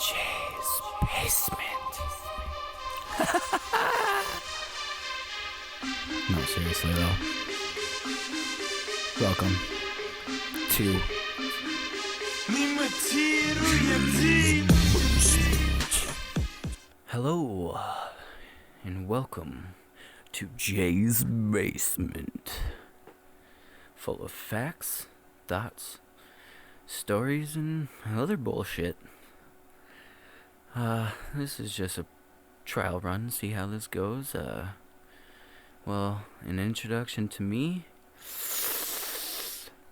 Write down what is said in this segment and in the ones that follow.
Jay's basement. No, seriously though. Welcome to Hello, and welcome to Jay's basement. Full of facts, thoughts, stories, and other bullshit. This is just a trial run, see how this goes. Well, an introduction to me.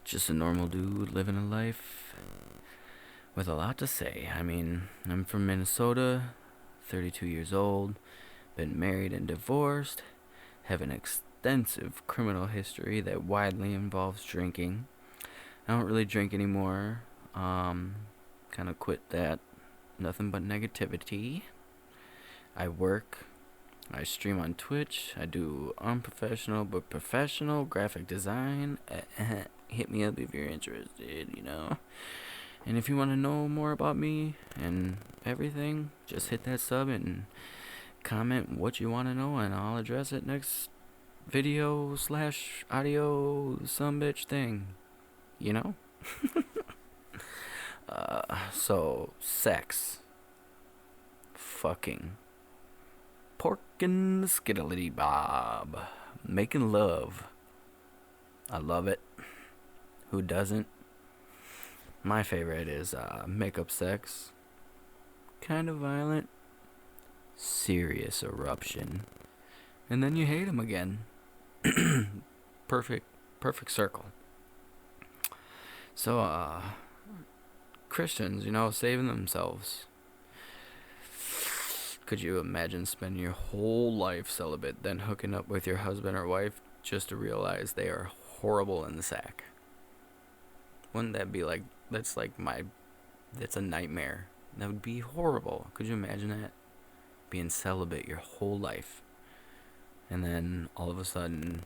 Just a normal dude living a life with a lot to say. I mean, I'm from Minnesota, 32 years old, been married and divorced, have an extensive criminal history that widely involves drinking. I don't really drink anymore. Kind of quit that. Nothing but negativity. I work. I stream on Twitch. I do unprofessional but professional graphic design. Hit me up if you're interested, you know. And if you want to know more about me and everything, just hit that sub and comment what you want to know, and I'll address it next video / audio sumbitch thing, you know. So sex, fucking, porkin' the skiddly bob, making love. I love it. Who doesn't? My favorite is makeup sex. Kind of violent. Serious eruption. And then you hate him again. Perfect circle. So, Christians, saving themselves. Could you imagine spending your whole life celibate, then hooking up with your husband or wife just to realize they are horrible in the sack? Wouldn't that be like, that's a nightmare. That would be horrible. Could you imagine that? Being celibate your whole life. And then all of a sudden,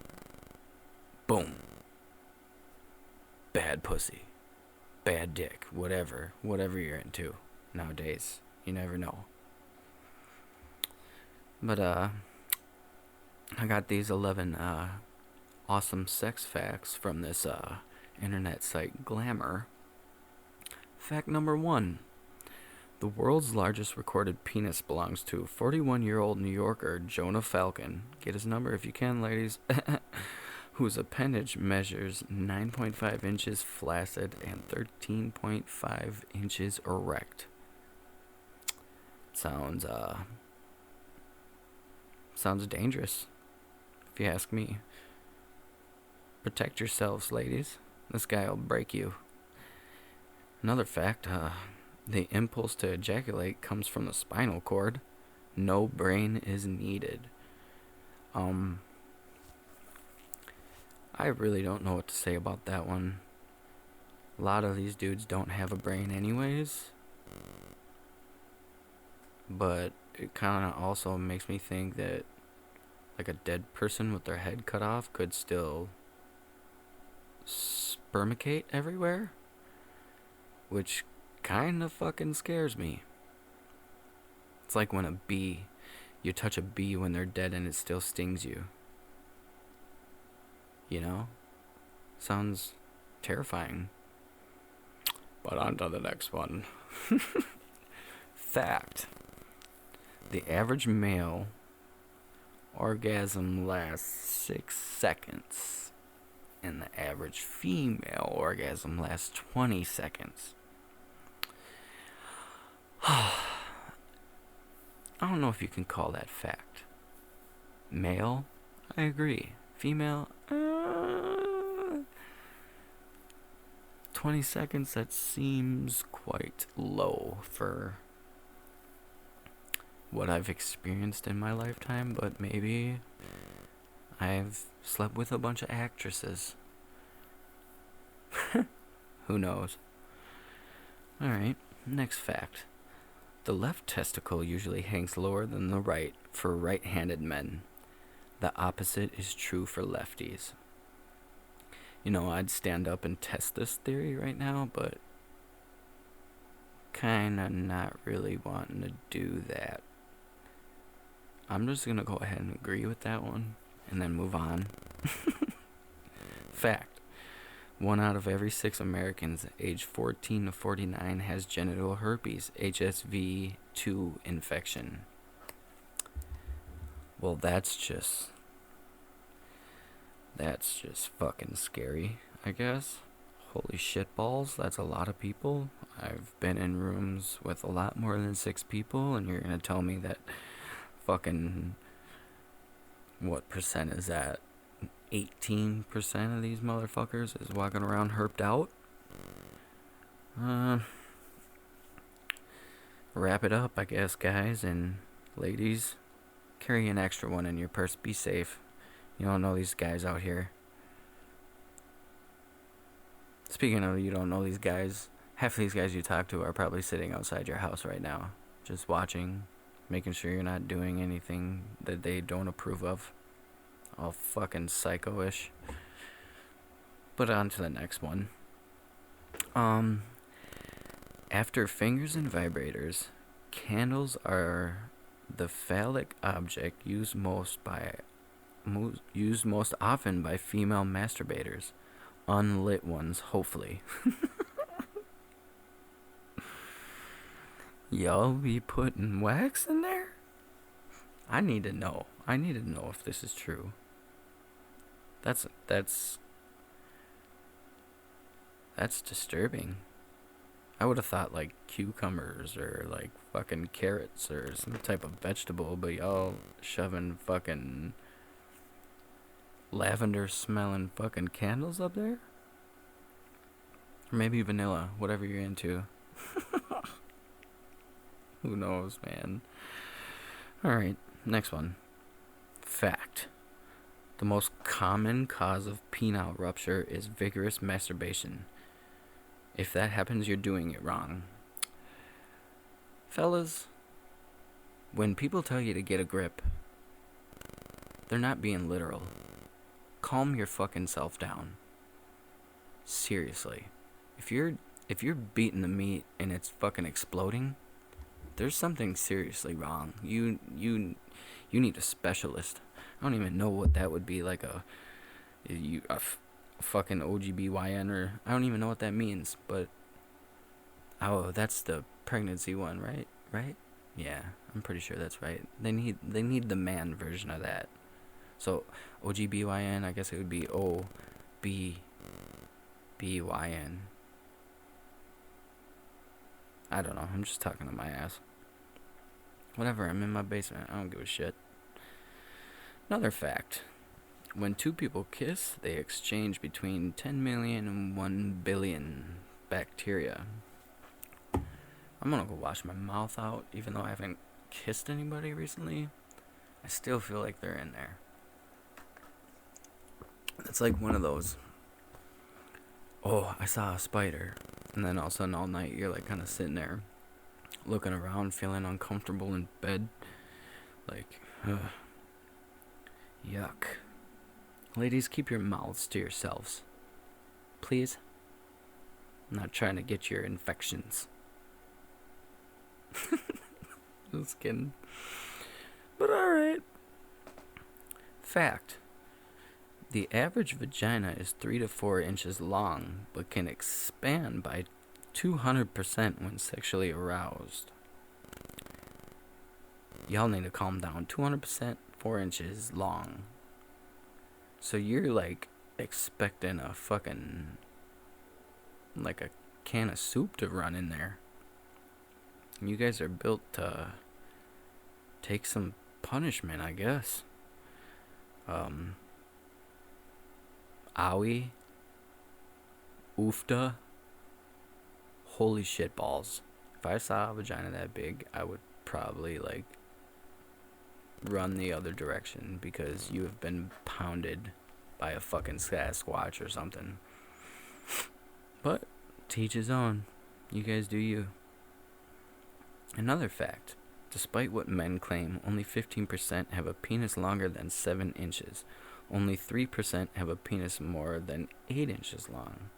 boom. Bad pussy. Bad dick. Whatever you're into nowadays. You never know. But, I got these 11, awesome sex facts from this, internet site Glamour. Fact number 1. The world's largest recorded penis belongs to 41-year-old New Yorker Jonah Falcon. Get his number if you can, ladies. Whose appendage measures 9.5 inches flaccid and 13.5 inches erect. Sounds dangerous, if you ask me. Protect yourselves, ladies. This guy will break you. Another fact, the impulse to ejaculate comes from the spinal cord. No brain is needed. I really don't know what to say about that one. A lot of these dudes don't have a brain anyways. But it kind of also makes me think that like a dead person with their head cut off could still spermicate everywhere, which kind of fucking scares me. It's like when you touch a bee when they're dead and it still stings you. You know? Sounds terrifying. But on to the next one. Fact. The average male orgasm lasts 6 seconds. And the average female orgasm lasts 20 seconds. I don't know if you can call that fact. Male? I agree. Female? 20 seconds, that seems quite low for what I've experienced in my lifetime, but maybe I've slept with a bunch of actresses. Who knows? Alright, next fact. The left testicle usually hangs lower than the right for right-handed men. The opposite is true for lefties. I'd stand up and test this theory right now, but kinda not really wanting to do that. I'm just gonna go ahead and agree with that one and then move on. Fact. 1 out of every 6 Americans aged 14 to 49 has genital herpes, HSV-2 infection. Well, that's just fucking scary, I guess. Holy shit balls, that's a lot of people. I've been in rooms with a lot more than 6 people, and you're gonna tell me that fucking, what percent is that? 18% of these motherfuckers is walking around herped out? Wrap it up, I guess, guys and ladies. Carry an extra one in your purse. Be safe. You don't know these guys out here. Speaking of, you don't know these guys, half of these guys you talk to are probably sitting outside your house right now, just watching, making sure you're not doing anything that they don't approve of. All fucking psycho-ish. But on to the next one. After fingers and vibrators, candles are the phallic object used most often by female masturbators. Unlit ones, hopefully. Y'all be putting wax in there? I need to know. I need to know if this is true. That's disturbing. I would have thought like cucumbers or like fucking carrots or some type of vegetable, but y'all shoving fucking lavender smelling fucking candles up there? Or maybe vanilla, whatever you're into. Who knows, man? Alright, next one. Fact. The most common cause of penile rupture is vigorous masturbation. If that happens, you're doing it wrong. Fellas, when people tell you to get a grip, they're not being literal. Calm your fucking self down. Seriously. If you're beating the meat and it's fucking exploding, there's something seriously wrong. You need a specialist. I don't even know what that would be, like a fucking OGBYN, or I don't even know what that means, but that's the pregnancy one, right? Yeah, I'm pretty sure that's right. They need the man version of that. So OGBYN, I guess it would be OBBYN. I don't know, I'm just talking to my ass. Whatever, I'm in my basement, I don't give a shit. Another fact. When 2 people kiss, they exchange between 10 million and 1 billion bacteria. I'm gonna go wash my mouth out, even though I haven't kissed anybody recently. I still feel like they're in there. It's like one of those, oh, I saw a spider, and then all of a sudden all night you're like kind of sitting there looking around, feeling uncomfortable in bed, like, yuck. Ladies, keep your mouths to yourselves, please. I'm not trying to get your infections. Just kidding. But alright. Fact. The average vagina is 3 to 4 inches long, but can expand by 200% when sexually aroused. Y'all need to calm down. 200%, 4 inches long. So you're like expecting a fucking, like a can of soup to run in there. You guys are built to take some punishment, I guess. Owie. Oofta. Holy shit balls. If I saw a vagina that big, I would probably like run the other direction, because you have been pounded by a fucking Sasquatch or something. But to each his own. You guys do you. Another fact. Despite what men claim, only 15% have a penis longer than 7 inches. Only 3% have a penis more than 8 inches long.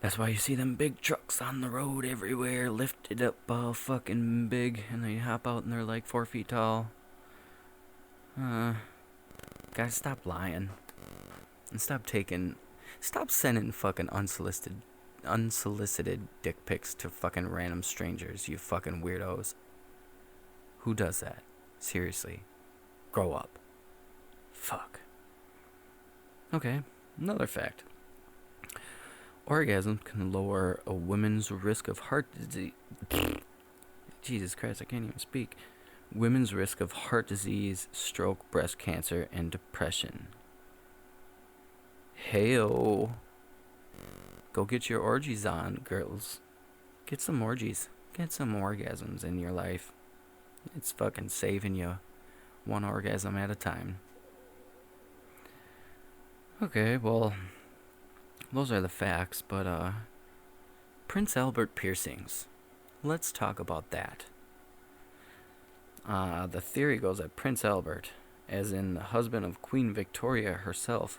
That's why you see them big trucks on the road everywhere, lifted up all fucking big, and they hop out and they're like 4 feet tall. Guys, stop lying. And stop sending fucking unsolicited dick pics to fucking random strangers, you fucking weirdos. Who does that? Seriously. Grow up. Fuck. Okay, another fact. Orgasm can lower a woman's risk of heart disease. Jesus Christ, I can't even speak. Women's risk of heart disease, stroke, breast cancer, and depression. Heyo. Go get your orgies on, girls. Get some orgies. Get some orgasms in your life. It's fucking saving you one orgasm at a time. Okay, well, those are the facts, but Prince Albert piercings. Let's talk about that. The theory goes that Prince Albert, as in the husband of Queen Victoria herself,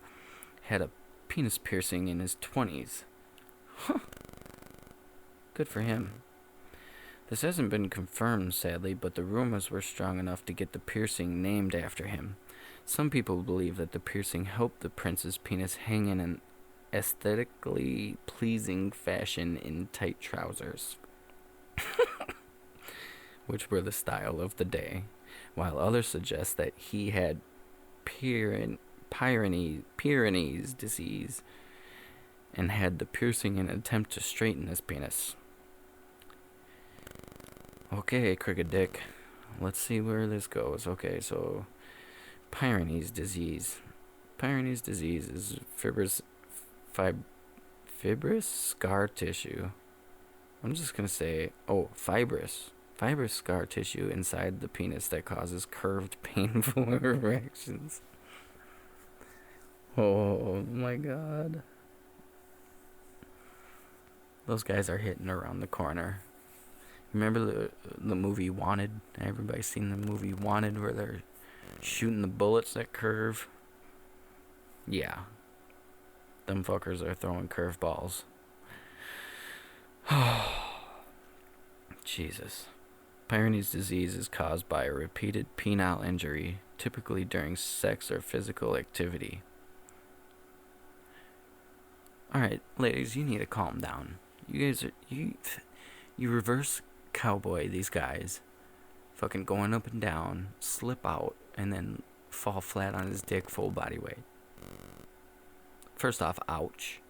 had a penis piercing in his 20s. Huh. Good for him. This hasn't been confirmed, sadly, but the rumors were strong enough to get the piercing named after him. Some people believe that the piercing helped the prince's penis hang in an aesthetically pleasing fashion in tight trousers, which were the style of the day, while others suggest that he had Pyrenees disease and had the piercing in an attempt to straighten his penis. Okay, Crooked Dick. Let's see where this goes. Okay, so Pyrenees disease. Pyrenees disease is fibrous scar tissue. I'm just going to say, fibrous scar tissue inside the penis that causes curved, painful erections. Oh my god. Those guys are hitting around the corner. Remember the movie Wanted? Everybody's seen the movie Wanted where they're shooting the bullets that curve? Yeah. Them fuckers are throwing curveballs. Jesus. Pyrenees disease is caused by a repeated penile injury, typically during sex or physical activity. Alright, ladies, you need to calm down. You guys are... You reverse cowboy these guys. Fucking going up and down, slip out, and then fall flat on his dick full body weight. First off, ouch.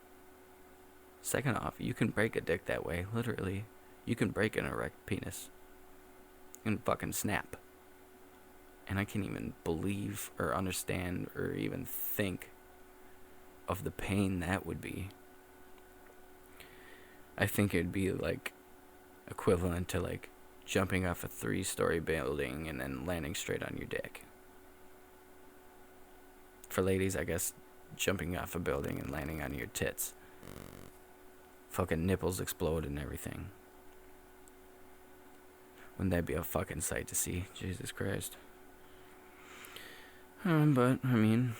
Second off, you can break a dick that way, literally. You can break an erect penis. You can fucking snap. And I can't even believe or understand or even think of the pain that would be. I think it'd be like equivalent to like jumping off a 3-story building and then landing straight on your dick. For ladies, I guess jumping off a building and landing on your tits. Fucking nipples explode and everything. Wouldn't that be a fucking sight to see? Jesus Christ. But, I mean,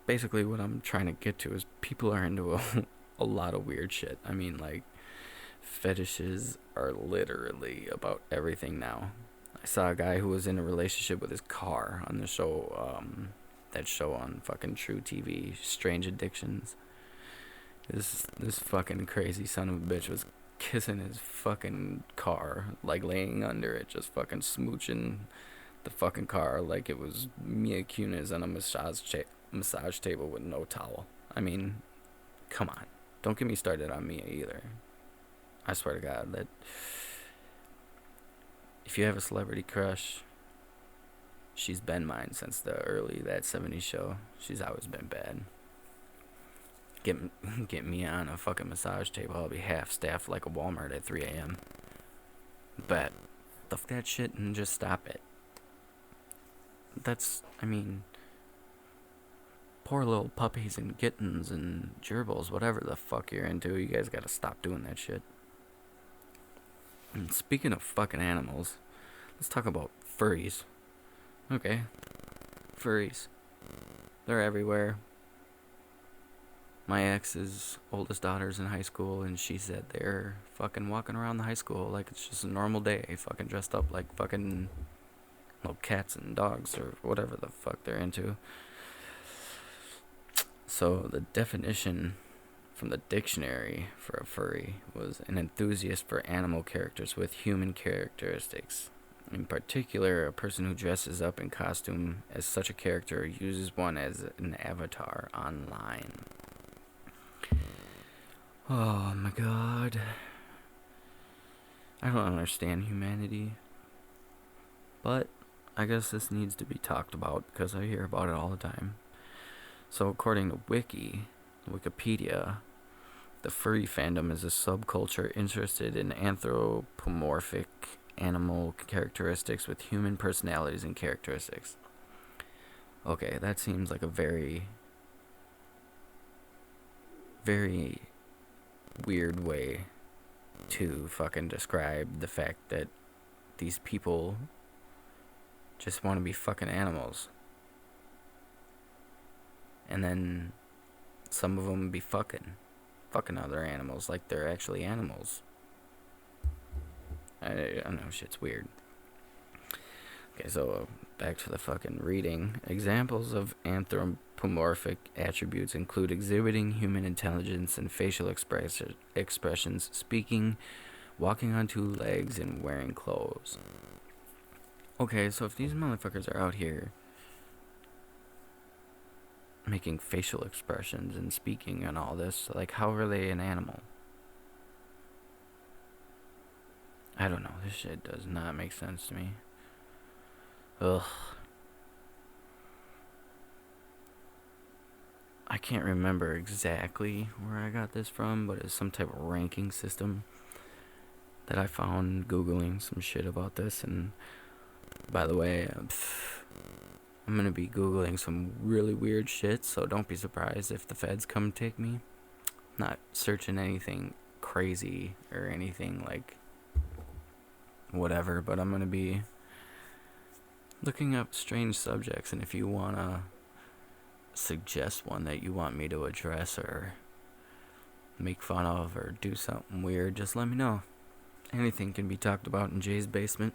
basically what I'm trying to get to is people are into a lot of weird shit. I mean, like, fetishes are literally about everything now. I saw a guy who was in a relationship with his car on the show, that show on fucking True TV, Strange Addictions. This fucking crazy son of a bitch was kissing his fucking car, like laying under it, just fucking smooching the fucking car like it was Mia Kunis on a massage table with no towel. I mean, come on. Don't get me started on Mia either. I swear to God that if you have a celebrity crush, she's been mine since the early That 70s Show. She's always been bad. Get me on a fucking massage table, I'll be half-staffed like a Walmart at 3 a.m. But fuck that shit and just stop it. I mean, poor little puppies and kittens and gerbils, whatever the fuck you're into, you guys gotta stop doing that shit. And speaking of fucking animals, let's talk about furries. Okay, furries. They're everywhere. my ex's oldest daughter's in high school, and she said they're fucking walking around the high school like it's just a normal day, fucking dressed up like fucking little cats and dogs or whatever the fuck they're into. So the definition from the dictionary for a furry was an enthusiast for animal characters with human characteristics. In particular, a person who dresses up in costume as such a character or uses one as an avatar online. Oh my god. I don't understand humanity. But I guess this needs to be talked about because I hear about it all the time. So according to Wikipedia, the furry fandom is a subculture interested in anthropomorphic animal characteristics with human personalities and characteristics. Okay, that seems like a very, very weird way to fucking describe the fact that these people just want to be fucking animals. And then some of them be fucking other animals like they're actually animals. I don't know, shit's weird. Okay, so back to the fucking reading. Examples of anthropomorphic attributes include exhibiting human intelligence and facial expressions, speaking, walking on two legs, and wearing clothes. Okay, so if these motherfuckers are out here making facial expressions and speaking and all this, like, how are they an animal? I don't know, this shit does not make sense to me. Ugh. I can't remember exactly where I got this from, but it's some type of ranking system that I found Googling some shit about this. And by the way, I'm gonna be Googling some really weird shit, so don't be surprised if the feds come take me. Not searching anything crazy or anything like whatever, but I'm gonna be looking up strange subjects, and if you wanna suggest one that you want me to address or make fun of or do something weird, just let me know. Anything can be talked about in Jay's basement.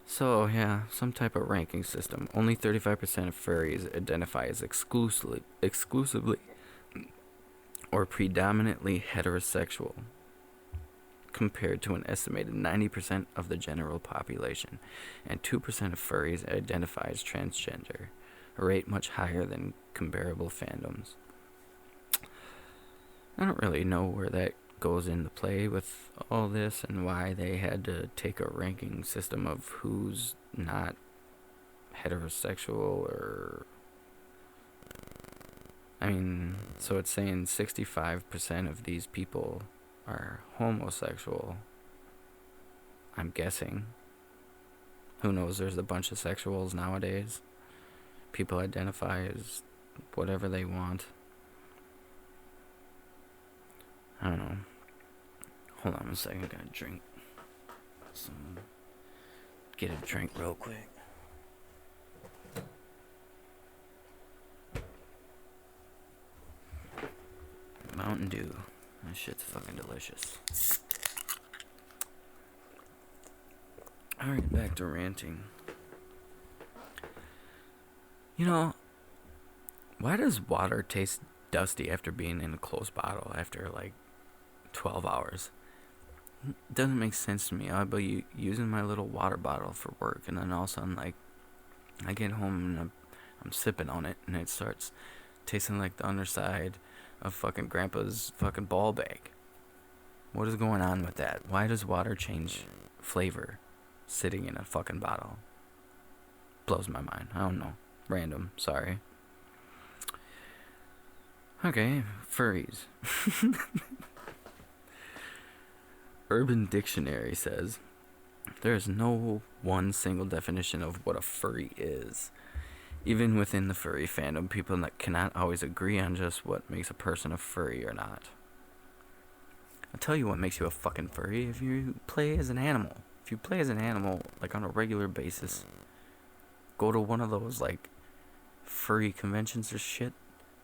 So, yeah, some type of ranking system. Only 35% of furries identify as exclusively or predominantly heterosexual, compared to an estimated 90% of the general population, and 2% of furries identify as transgender, a rate much higher than comparable fandoms. I don't really know where that goes into play with all this and why they had to take a ranking system of who's not heterosexual or... I mean, so it's saying 65% of these people are homosexual. I'm guessing. Who knows, there's a bunch of sexuals nowadays. People identify as whatever they want. I don't know. Hold on a second, I gotta drink some... Get a drink real quick. Mountain Dew. That shit's fucking delicious. Alright, back to ranting. You know, why does water taste dusty after being in a closed bottle after like 12 hours? It doesn't make sense to me. I'll be using my little water bottle for work, and then all of a sudden, like, I get home and I'm sipping on it, and it starts tasting like the underside of fucking grandpa's fucking ball bag. What is going on with that? Why does water change flavor sitting in a fucking bottle? Blows my mind. I don't know. Random. Sorry. Okay, furries. Urban Dictionary says, there is no one single definition of what a furry is. Even within the furry fandom, people cannot always agree on just what makes a person a furry or not. I'll tell you what makes you a fucking furry: if you play as an animal. If you play as an animal, like, on a regular basis, go to one of those, like, furry conventions or shit,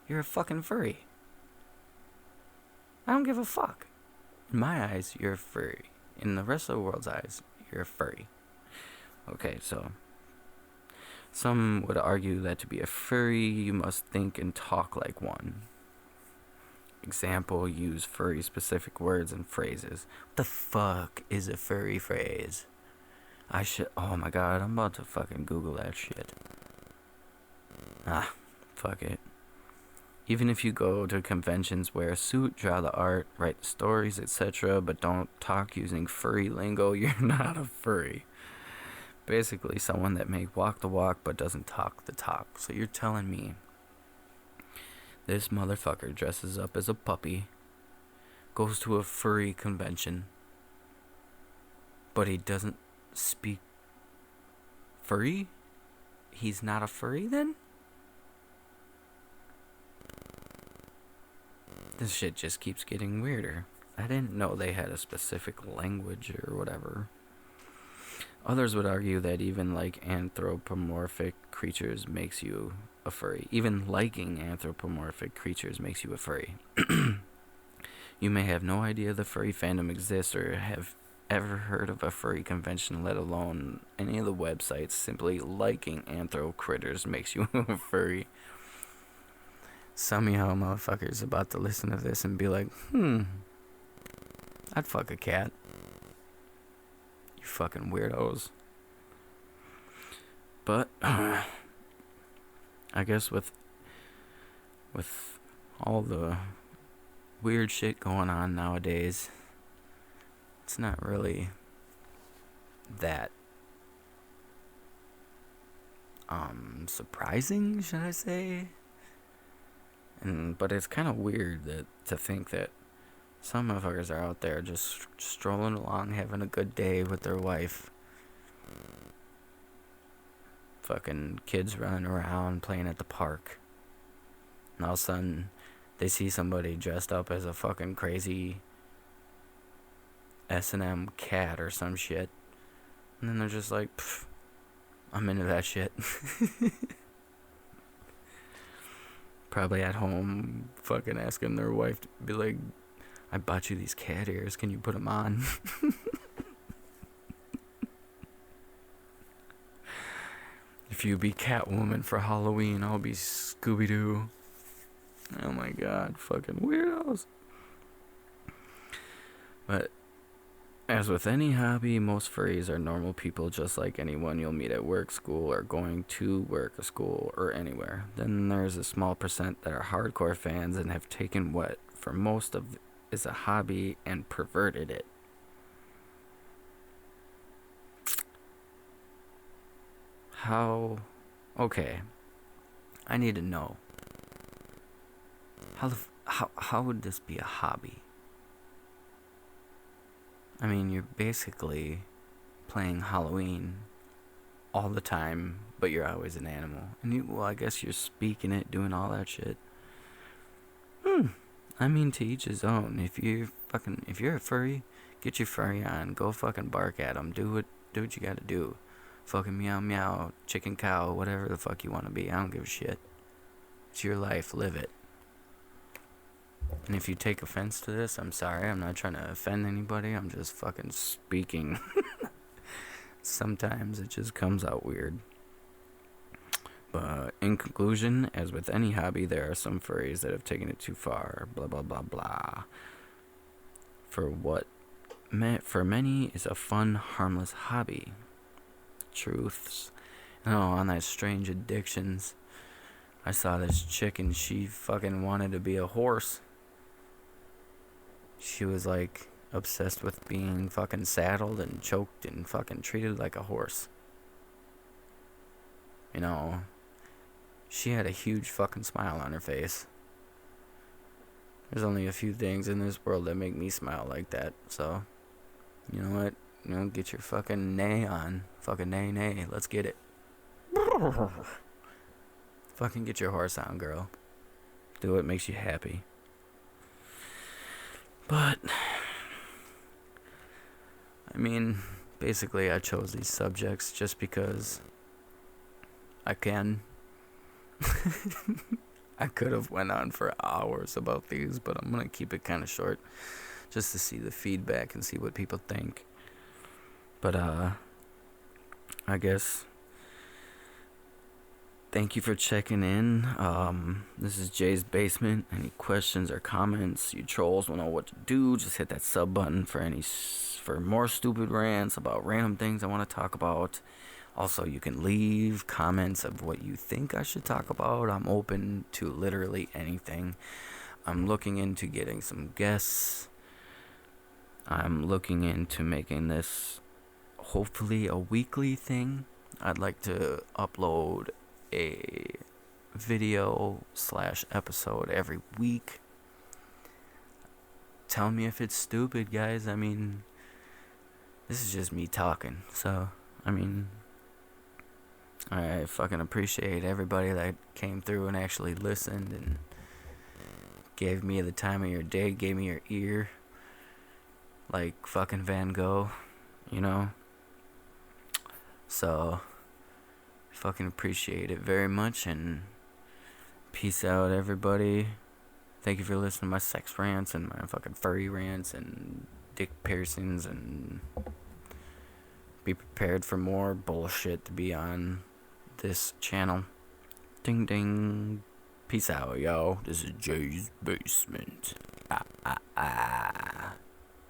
you're a fucking furry. I don't give a fuck. In my eyes, you're a furry. In the rest of the world's eyes, you're a furry. Okay, so some would argue that to be a furry, you must think and talk like one. Example, use furry-specific words and phrases. What the fuck is a furry phrase? Oh my god, I'm about to fucking Google that shit. Fuck it. Even if you go to conventions, wear a suit, draw the art, write the stories, etc., but don't talk using furry lingo, you're not a furry. Basically, someone that may walk the walk but doesn't talk the talk. So you're telling me this motherfucker dresses up as a puppy, goes to a furry convention, but he doesn't speak furry? He's not a furry then? This shit just keeps getting weirder. I didn't know they had a specific language or whatever. Others would argue that even like anthropomorphic creatures makes you a furry. Even liking anthropomorphic creatures makes you a furry. You may have no idea the furry fandom exists or have ever heard of a furry convention, let alone any of the websites. Simply liking anthro critters makes you a furry. Some of y'all motherfuckers about to listen to this and be like, I'd fuck a cat. You fucking weirdos. But I guess with all the weird shit going on nowadays, it's not really that surprising, should I say? But it's kind of weird to think that some motherfuckers are out there just strolling along, having a good day with their wife. Fucking kids running around, playing at the park. And all of a sudden, they see somebody dressed up as a fucking crazy S&M cat or some shit. And then they're just like, I'm into that shit. Probably at home, fucking asking their wife to be like, I bought you these cat ears, can you put them on? If you be Catwoman for Halloween, I'll be Scooby-Doo. Oh my god, fucking weirdos. But as with any hobby, most furries are normal people just like anyone you'll meet at work, school, or going to work or school or anywhere. Then there's a small percent that are hardcore fans and have taken what for most of is a hobby and perverted it. How? Okay, I need to know. How would this be a hobby? I mean, you're basically playing Halloween all the time, but you're always an animal. And I guess you're speaking it, doing all that shit. I mean, to each his own. If you're a furry, get your furry on. Go fucking bark at them. Do what you gotta do. Fucking meow meow, chicken cow, whatever the fuck you want to be. I don't give a shit. It's your life. Live it. And if you take offense to this, I'm sorry. I'm not trying to offend anybody. I'm just fucking speaking. Sometimes it just comes out weird. But in conclusion, as with any hobby, there are some furries that have taken it too far. Blah, blah, blah, blah. For many is a fun, harmless hobby. Truths. On that strange addictions. I saw this chick and she fucking wanted to be a horse. She was like obsessed with being fucking saddled and choked and fucking treated like a horse. She had a huge fucking smile on her face. There's only a few things in this world that make me smile like that. So, you know what? Get your fucking neigh on. Fucking neigh. Let's get it. Fucking get your horse on, girl. Do what makes you happy. But, I mean, basically I chose these subjects just because I can. I could have went on for hours about these, but I'm gonna keep it kind of short, just to see the feedback and see what people think. But I guess thank you for checking in. This is Jay's Basement. Any questions or comments? You trolls will know what to do. Just hit that sub button for more stupid rants about random things I want to talk about. Also, you can leave comments of what you think I should talk about. I'm open to literally anything. I'm looking into getting some guests. I'm looking into making this hopefully a weekly thing. I'd like to upload a video / episode every week. Tell me if it's stupid, guys. I mean, this is just me talking. So, I mean, I fucking appreciate everybody that came through and actually listened and gave me the time of your day, gave me your ear. Like fucking Van Gogh, you know? So, fucking appreciate it very much, and peace out, everybody. Thank you for listening to my sex rants and my fucking furry rants and dick piercings, and be prepared for more bullshit to be on this channel. Ding ding. Peace out, yo. This is Jay's Basement. Ah.